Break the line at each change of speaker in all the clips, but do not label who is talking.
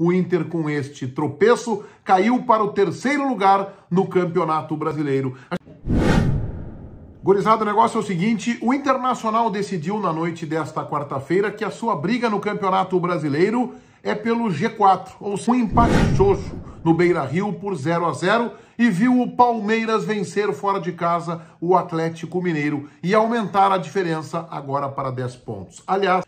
O Inter, com este tropeço, caiu para o terceiro lugar no Campeonato Brasileiro. Gurizada, o negócio é o seguinte, o Internacional decidiu na noite desta quarta-feira que a sua briga no Campeonato Brasileiro é pelo G4, ou seja, um empate xoxo no Beira-Rio por 0-0 e viu o Palmeiras vencer fora de casa o Atlético Mineiro e aumentar a diferença agora para 10 pontos. Aliás,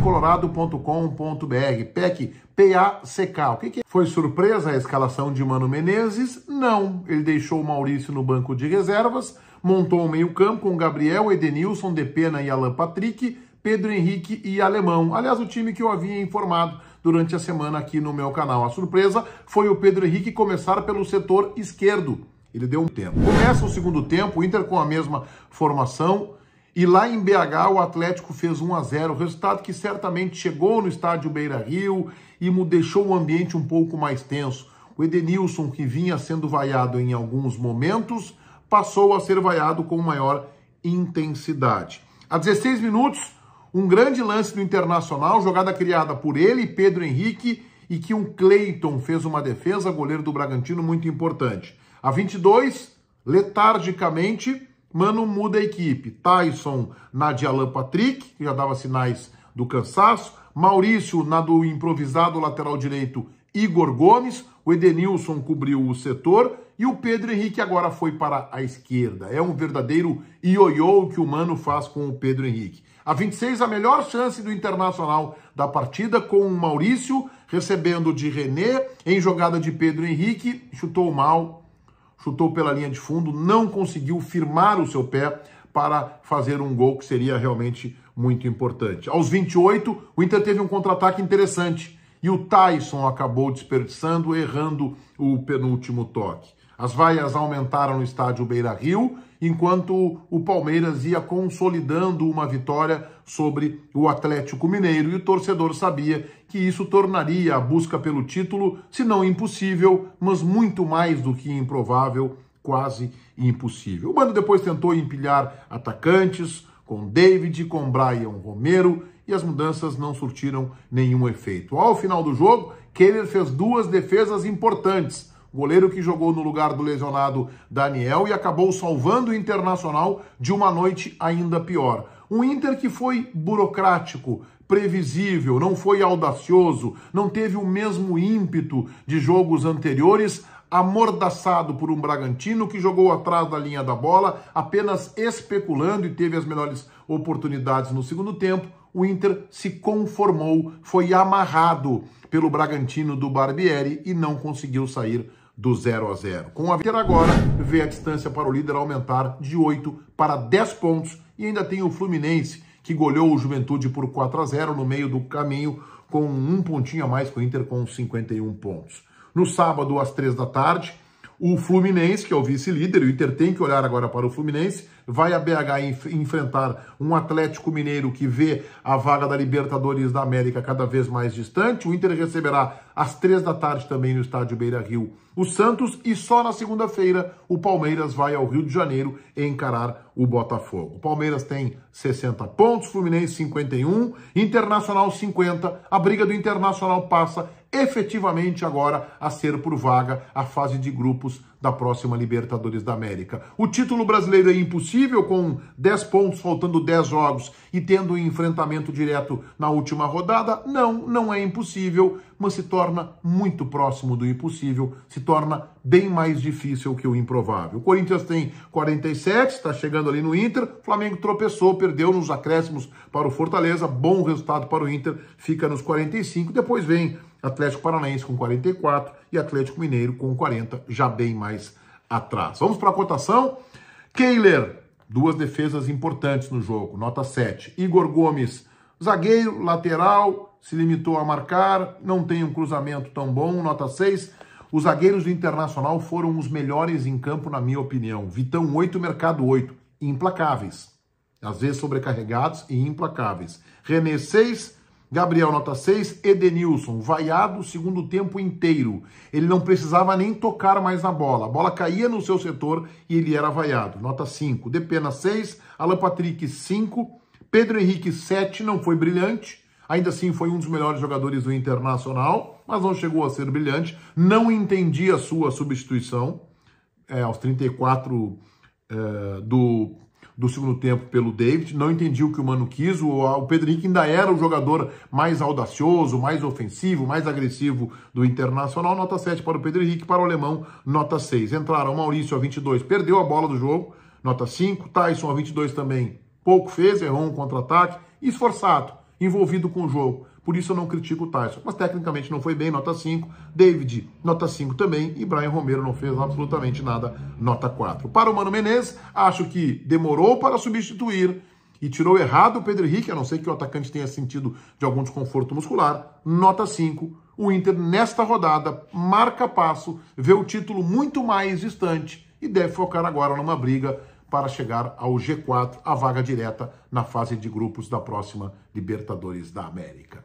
peccolorado.com.br, PEC, P-A-C-K. O que é? Foi surpresa a escalação de Mano Menezes? Não, ele deixou o Maurício no banco de reservas, montou um meio-campo com Gabriel, Edenilson, Depena e Alan Patrick, Pedro Henrique e Alemão. Aliás, o time que eu havia informado durante a semana aqui no meu canal. A surpresa foi o Pedro Henrique começar pelo setor esquerdo. Ele deu um tempo. Começa o segundo tempo, o Inter com a mesma formação, e lá em BH o Atlético fez 1-0, resultado que certamente chegou no estádio Beira-Rio e deixou o ambiente um pouco mais tenso. O Edenilson, que vinha sendo vaiado em alguns momentos, passou a ser vaiado com maior intensidade. A 16 minutos, um grande lance do Internacional, jogada criada por ele e Pedro Henrique, e que um Cleiton fez uma defesa, goleiro do Bragantino, muito importante. A 22, letargicamente, Mano muda a equipe. Tyson na de Alan Patrick, que já dava sinais do cansaço. Maurício na do improvisado lateral direito Igor Gomes. O Edenilson cobriu o setor. E o Pedro Henrique agora foi para a esquerda. É um verdadeiro ioiô que o Mano faz com o Pedro Henrique. A 26, a melhor chance do Internacional da partida, com o Maurício recebendo de René em jogada de Pedro Henrique. Chutou mal, chutou pela linha de fundo, não conseguiu firmar o seu pé para fazer um gol que seria realmente muito importante. Aos 28, o Inter teve um contra-ataque interessante e o Tyson acabou desperdiçando, errando o penúltimo toque. As vaias aumentaram no estádio Beira-Rio, enquanto o Palmeiras ia consolidando uma vitória sobre o Atlético Mineiro. E o torcedor sabia que isso tornaria a busca pelo título, se não impossível, mas muito mais do que improvável, quase impossível. O Mano depois tentou empilhar atacantes com David, com Brian Romero, e as mudanças não surtiram nenhum efeito. Ao final do jogo, Keller fez duas defesas importantes. Goleiro que jogou no lugar do lesionado Daniel e acabou salvando o Internacional de uma noite ainda pior. Um Inter que foi burocrático, previsível, não foi audacioso, não teve o mesmo ímpeto de jogos anteriores, amordaçado por um Bragantino que jogou atrás da linha da bola, apenas especulando e teve as melhores oportunidades no segundo tempo. O Inter se conformou, foi amarrado pelo Bragantino do Barbieri e não conseguiu sair do 0-0. Com a vitória agora, vê a distância para o líder aumentar de 8 para 10 pontos e ainda tem o Fluminense, que goleou o Juventude por 4-0 no meio do caminho, com um pontinho a mais que o Inter com 51 pontos. No sábado, às 3 da tarde, o Fluminense, que é o vice-líder, o Inter tem que olhar agora para o Fluminense, vai a BH enfrentar um Atlético Mineiro que vê a vaga da Libertadores da América cada vez mais distante. O Inter receberá às 3 da tarde também no estádio Beira-Rio o Santos e só na segunda-feira o Palmeiras vai ao Rio de Janeiro encarar o Botafogo. O Palmeiras tem 60 pontos, Fluminense 51, Internacional 50. A briga do Internacional passa efetivamente agora a ser por vaga a fase de grupos da próxima Libertadores da América. O título brasileiro é impossível com 10 pontos, faltando 10 jogos e tendo um enfrentamento direto na última rodada? Não, não é impossível, mas se torna muito próximo do impossível, se torna bem mais difícil que o improvável. O Corinthians tem 47, está chegando ali no Inter, o Flamengo tropeçou, perdeu nos acréscimos para o Fortaleza, bom resultado para o Inter, fica nos 45, depois vem Atlético Paranaense com 44 e Atlético Mineiro com 40, já bem mais atrás. Vamos para a cotação. Keller, duas defesas importantes no jogo, nota 7. Igor Gomes, zagueiro, lateral, se limitou a marcar, não tem um cruzamento tão bom, nota 6. Os zagueiros do Internacional foram os melhores em campo, na minha opinião. Vitão 8, Mercado 8, implacáveis. Às vezes sobrecarregados e implacáveis. René 6, Gabriel nota 6, Edenilson, vaiado o segundo tempo inteiro. Ele não precisava nem tocar mais na bola. A bola caía no seu setor e ele era vaiado. Nota 5. Depena 6, Alan Patrick 5, Pedro Henrique 7, não foi brilhante. Ainda assim foi um dos melhores jogadores do Internacional. mas não chegou a ser brilhante. Não entendi a sua substituição aos 34 do segundo tempo pelo David. Não entendi o que o Mano quis. O Pedro Henrique ainda era o jogador mais audacioso, mais ofensivo, mais agressivo do Internacional. Nota 7 para o Pedro Henrique, para o alemão, nota 6. Entraram Maurício a 22, perdeu a bola do jogo, nota 5. Tyson a 22 também, pouco fez, errou um contra-ataque. Esforçado, envolvido com o jogo. Por isso eu não critico o Tyson. Mas tecnicamente não foi bem, nota 5. David, nota 5 também. E Brian Romero não fez absolutamente nada, nota 4. Para o Mano Menezes, acho que demorou para substituir e tirou errado o Pedro Henrique, a não ser que o atacante tenha sentido de algum desconforto muscular. Nota 5. O Inter, nesta rodada, marca passo, vê o título muito mais distante e deve focar agora numa briga para chegar ao G4, a vaga direta na fase de grupos da próxima Libertadores da América.